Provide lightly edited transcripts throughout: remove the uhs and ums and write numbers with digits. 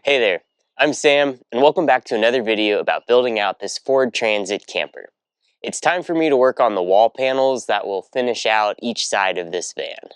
Hey there, I'm Sam, and welcome back to another video about building out this Ford Transit camper. It's time for me to work on the wall panels that will finish out each side of this van.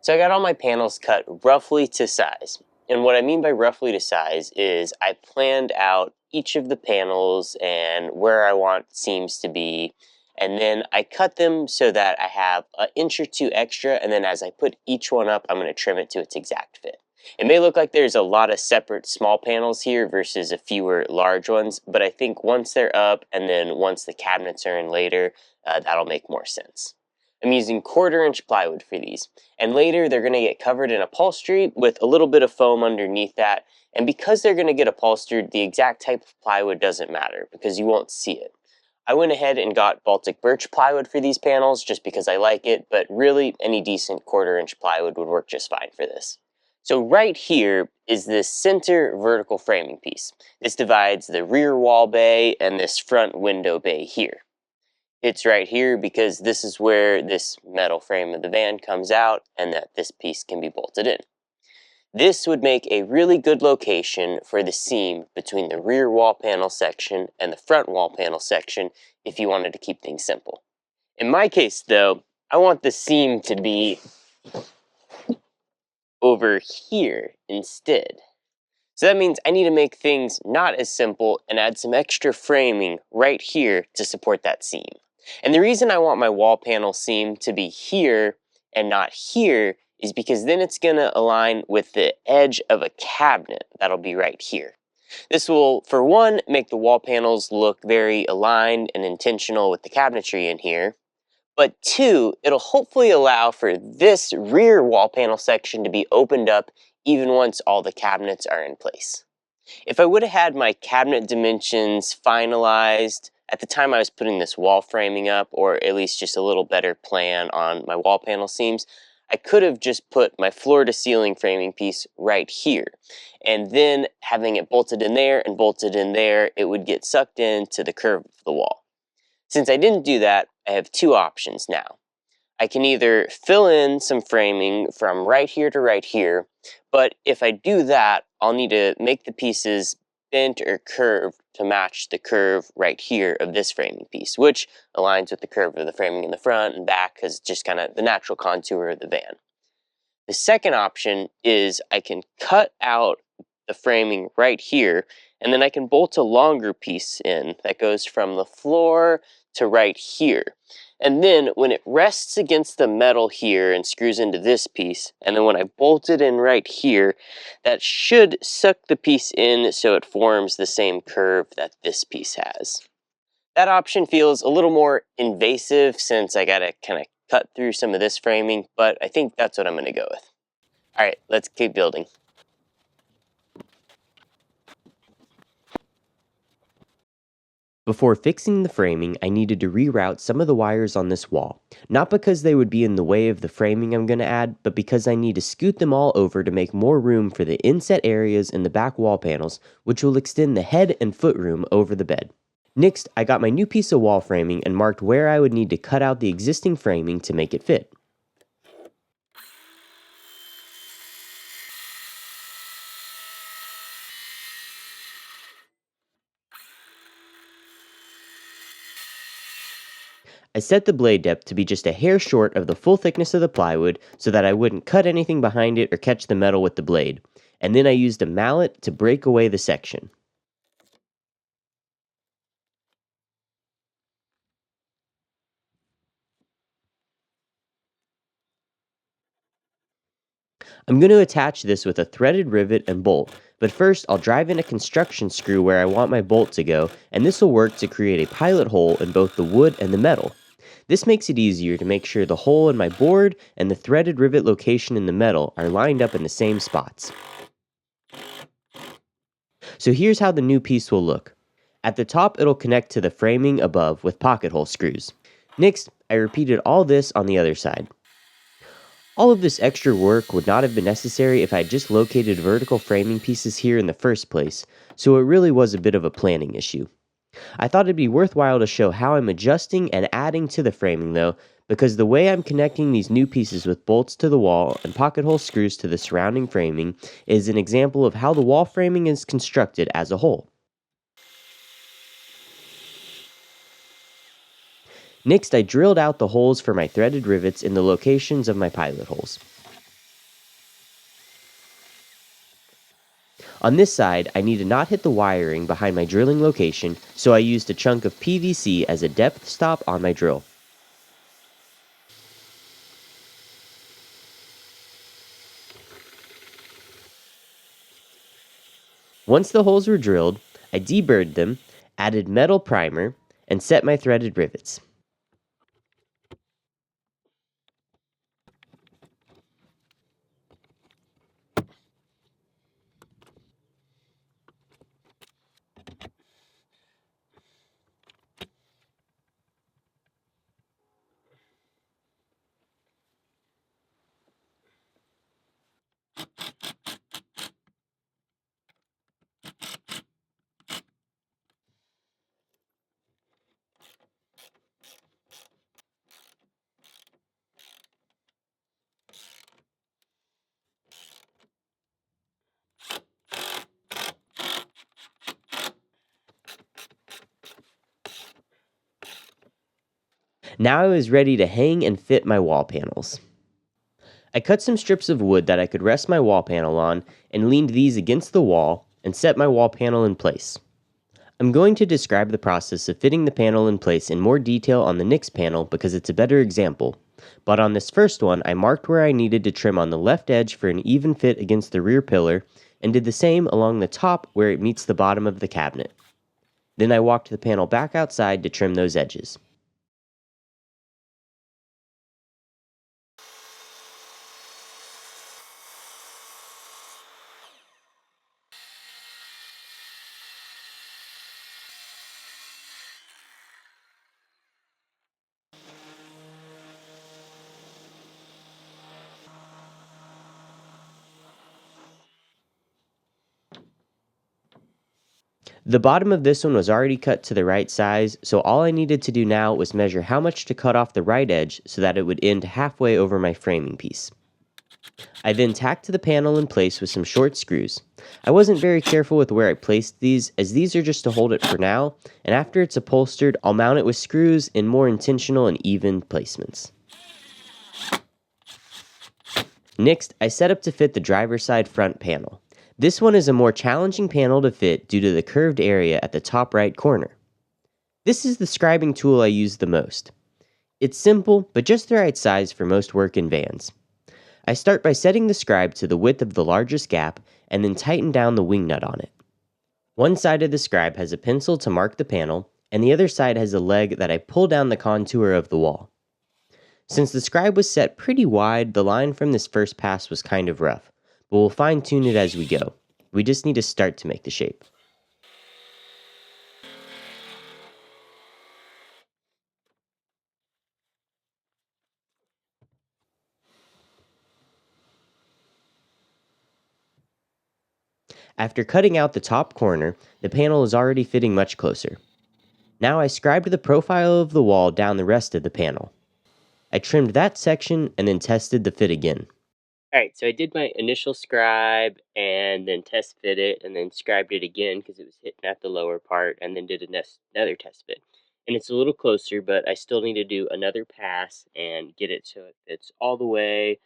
So I got all my panels cut roughly to size. And what I mean by roughly to size is I planned out each of the panels and where I want seams to be. And then I cut them so that I have an inch or two extra, and then as I put each one up, I'm going to trim it to its exact fit. It may look like there's a lot of separate small panels here versus a fewer large ones, but I think once they're up and then once the cabinets are in later, that'll make more sense. I'm using 1/4-inch plywood for these, and later they're going to get covered in upholstery with a little bit of foam underneath that. And because they're going to get upholstered, the exact type of plywood doesn't matter because you won't see it. I went ahead and got Baltic birch plywood for these panels just because I like it, but really any decent 1/4-inch plywood would work just fine for this. So right here is this center vertical framing piece. This divides the rear wall bay and this front window bay here. It's right here because this is where this metal frame of the van comes out and that this piece can be bolted in. This would make a really good location for the seam between the rear wall panel section and the front wall panel section if you wanted to keep things simple. In my case though, I want the seam to be over here instead. So that means I need to make things not as simple and add some extra framing right here to support that seam. And the reason I want my wall panel seam to be here and not here is because then it's going to align with the edge of a cabinet that'll be right here. This will, for one, make the wall panels look very aligned and intentional with the cabinetry in here. But two, it'll hopefully allow for this rear wall panel section to be opened up even once all the cabinets are in place. If I would have had my cabinet dimensions finalized at the time I was putting this wall framing up, or at least just a little better plan on my wall panel seams, I could have just put my floor to ceiling framing piece right here. And then having it bolted in there and bolted in there, it would get sucked into the curve of the wall. Since I didn't do that, I have two options now. I can either fill in some framing from right here to right here, but if I do that, I'll need to make the pieces bent or curved to match the curve right here of this framing piece, which aligns with the curve of the framing in the front and back because it's just kind of the natural contour of the van. The second option is I can cut out the framing right here, and then I can bolt a longer piece in that goes from the floor to right here. And then when it rests against the metal here and screws into this piece, and then when I bolt it in right here, that should suck the piece in so it forms the same curve that this piece has. That option feels a little more invasive since I gotta kind of cut through some of this framing, but I think that's what I'm gonna go with. All right, let's keep building. Before fixing the framing, I needed to reroute some of the wires on this wall. Not because they would be in the way of the framing I'm going to add, but because I need to scoot them all over to make more room for the inset areas in the back wall panels, which will extend the head and foot room over the bed. Next, I got my new piece of wall framing and marked where I would need to cut out the existing framing to make it fit. I set the blade depth to be just a hair short of the full thickness of the plywood so that I wouldn't cut anything behind it or catch the metal with the blade. And then I used a mallet to break away the section. I'm going to attach this with a threaded rivet and bolt, But first, I'll drive in a construction screw where I want my bolt to go, and this will work to create a pilot hole in both the wood and the metal. This makes it easier to make sure the hole in my board and the threaded rivet location in the metal are lined up in the same spots. So here's how the new piece will look. At the top, it'll connect to the framing above with pocket hole screws. Next, I repeated all this on the other side. All of this extra work would not have been necessary if I had just located vertical framing pieces here in the first place, so it really was a bit of a planning issue. I thought it'd be worthwhile to show how I'm adjusting and adding to the framing though, because the way I'm connecting these new pieces with bolts to the wall and pocket hole screws to the surrounding framing is an example of how the wall framing is constructed as a whole. Next, I drilled out the holes for my threaded rivets in the locations of my pilot holes. On this side, I need to not hit the wiring behind my drilling location, so I used a chunk of PVC as a depth stop on my drill. Once the holes were drilled, I deburred them, added metal primer, and set my threaded rivets. Now I was ready to hang and fit my wall panels. I cut some strips of wood that I could rest my wall panel on and leaned these against the wall and set my wall panel in place. I'm going to describe the process of fitting the panel in place in more detail on the next panel because it's a better example. But on this first one, I marked where I needed to trim on the left edge for an even fit against the rear pillar, and did the same along the top where it meets the bottom of the cabinet. Then I walked the panel back outside to trim those edges. The bottom of this one was already cut to the right size, so all I needed to do now was measure how much to cut off the right edge so that it would end halfway over my framing piece. I then tacked the panel in place with some short screws. I wasn't very careful with where I placed these, as these are just to hold it for now, and after it's upholstered, I'll mount it with screws in more intentional and even placements. Next, I set up to fit the driver's side front panel. This one is a more challenging panel to fit due to the curved area at the top right corner. This is the scribing tool I use the most. It's simple, but just the right size for most work in vans. I start by setting the scribe to the width of the largest gap and then tighten down the wing nut on it. One side of the scribe has a pencil to mark the panel, and the other side has a leg that I pull down the contour of the wall. Since the scribe was set pretty wide, the line from this first pass was kind of rough, but we'll fine tune it as we go. We just need to start to make the shape. After cutting out the top corner, the panel is already fitting much closer. Now I scribed the profile of the wall down the rest of the panel. I trimmed that section and then tested the fit again. Alright, so I did my initial scribe and then test fit it and then scribed it again because it was hitting at the lower part and then did another test fit. And it's a little closer, but I still need to do another pass and get it so it fits all the way.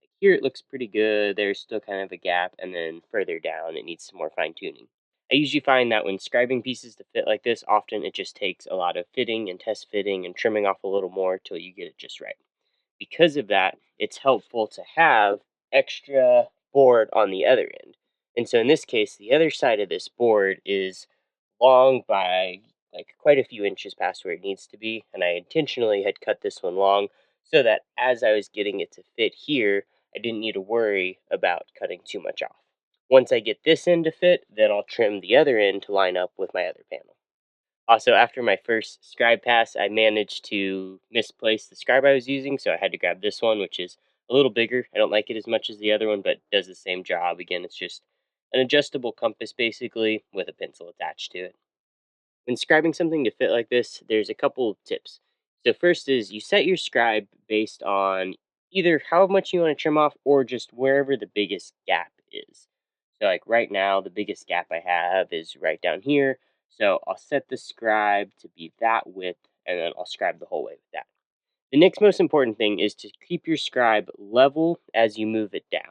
Like here it looks pretty good. There's still kind of a gap, and then further down it needs some more fine tuning. I usually find that when scribing pieces to fit like this, often it just takes a lot of fitting and test fitting and trimming off a little more till you get it just right. Because of that, it's helpful to have extra board on the other end. And so in this case, the other side of this board is long by like quite a few inches past where it needs to be. And I intentionally had cut this one long so that as I was getting it to fit here, I didn't need to worry about cutting too much off. Once I get this end to fit, then I'll trim the other end to line up with my other panel. Also, after my first scribe pass, I managed to misplace the scribe I was using, so I had to grab this one, which is a little bigger. I don't like it as much as the other one, but does the same job. Again, it's just an adjustable compass basically with a pencil attached to it. When scribing something to fit like this, there's a couple of tips. So first is you set your scribe based on either how much you want to trim off or just wherever the biggest gap is. So like right now, the biggest gap I have is right down here. So I'll set the scribe to be that width and then I'll scribe the whole way with that. The next most important thing is to keep your scribe level as you move it down.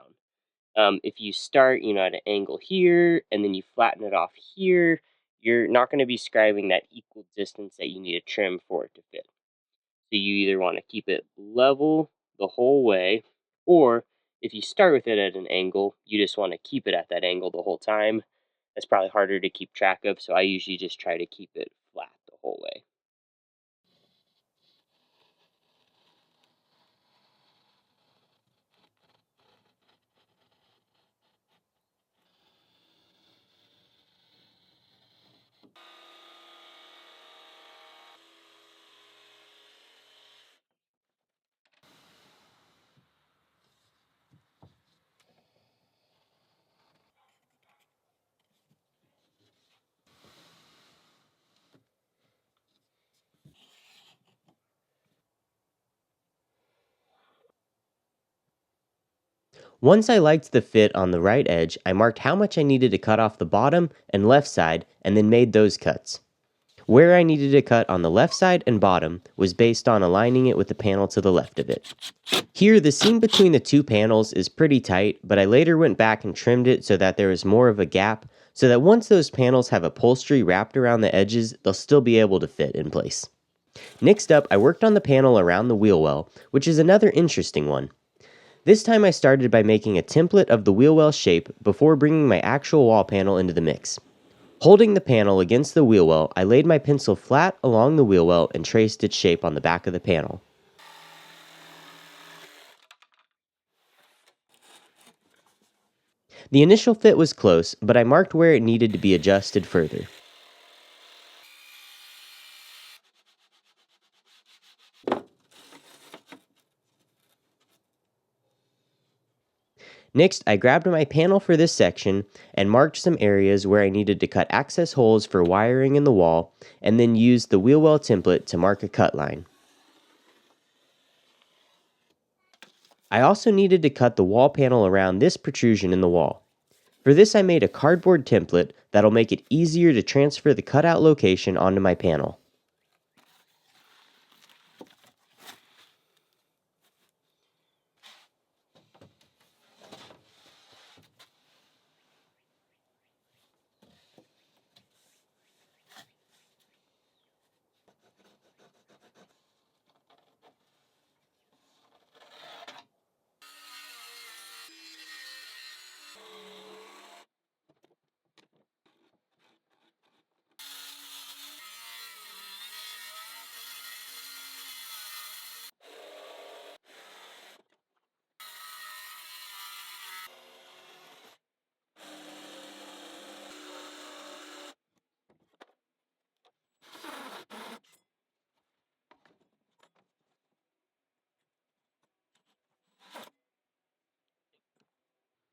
If you start, at an angle here and then you flatten it off here, you're not going to be scribing that equal distance that you need to trim for it to fit. So you either want to keep it level the whole way, or if you start with it at an angle, you just want to keep it at that angle the whole time. That's probably harder to keep track of, so I usually just try to keep it flat the whole way. Once I liked the fit on the right edge, I marked how much I needed to cut off the bottom and left side and then made those cuts. Where I needed to cut on the left side and bottom was based on aligning it with the panel to the left of it. Here, the seam between the two panels is pretty tight, but I later went back and trimmed it so that there was more of a gap, so that once those panels have upholstery wrapped around the edges, they'll still be able to fit in place. Next up, I worked on the panel around the wheel well, which is another interesting one. This time I started by making a template of the wheel well shape before bringing my actual wall panel into the mix. Holding the panel against the wheel well, I laid my pencil flat along the wheel well and traced its shape on the back of the panel. The initial fit was close, but I marked where it needed to be adjusted further. Next, I grabbed my panel for this section and marked some areas where I needed to cut access holes for wiring in the wall, and then used the wheel well template to mark a cut line. I also needed to cut the wall panel around this protrusion in the wall. For this, I made a cardboard template that'll make it easier to transfer the cutout location onto my panel.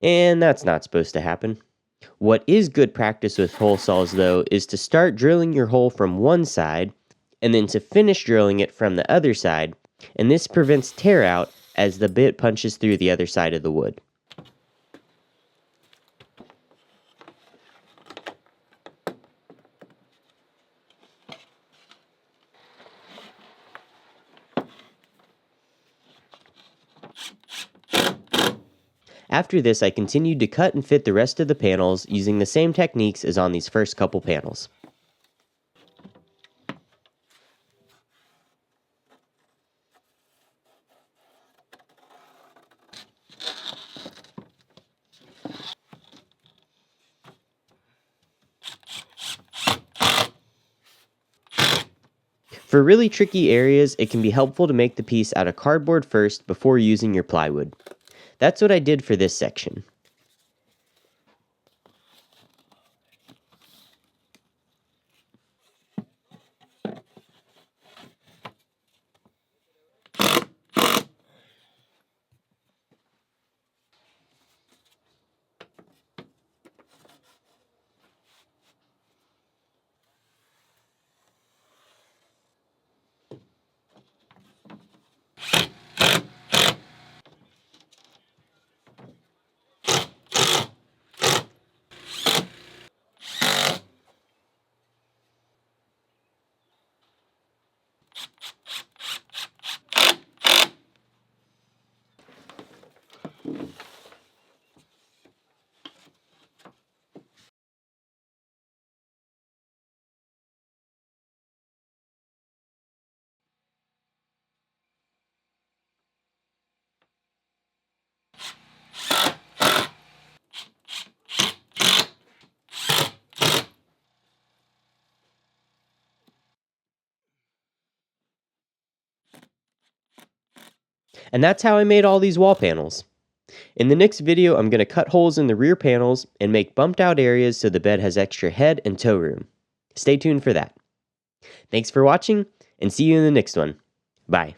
And that's not supposed to happen. What is good practice with hole saws, though, is to start drilling your hole from one side and then to finish drilling it from the other side, and this prevents tear out as the bit punches through the other side of the wood. After this, I continued to cut and fit the rest of the panels using the same techniques as on these first couple panels. For really tricky areas, it can be helpful to make the piece out of cardboard first before using your plywood. That's what I did for this section. And that's how I made all these wall panels. In the next video, I'm going to cut holes in the rear panels and make bumped out areas so the bed has extra head and toe room. Stay tuned for that. Thanks for watching, and see you in the next one. Bye.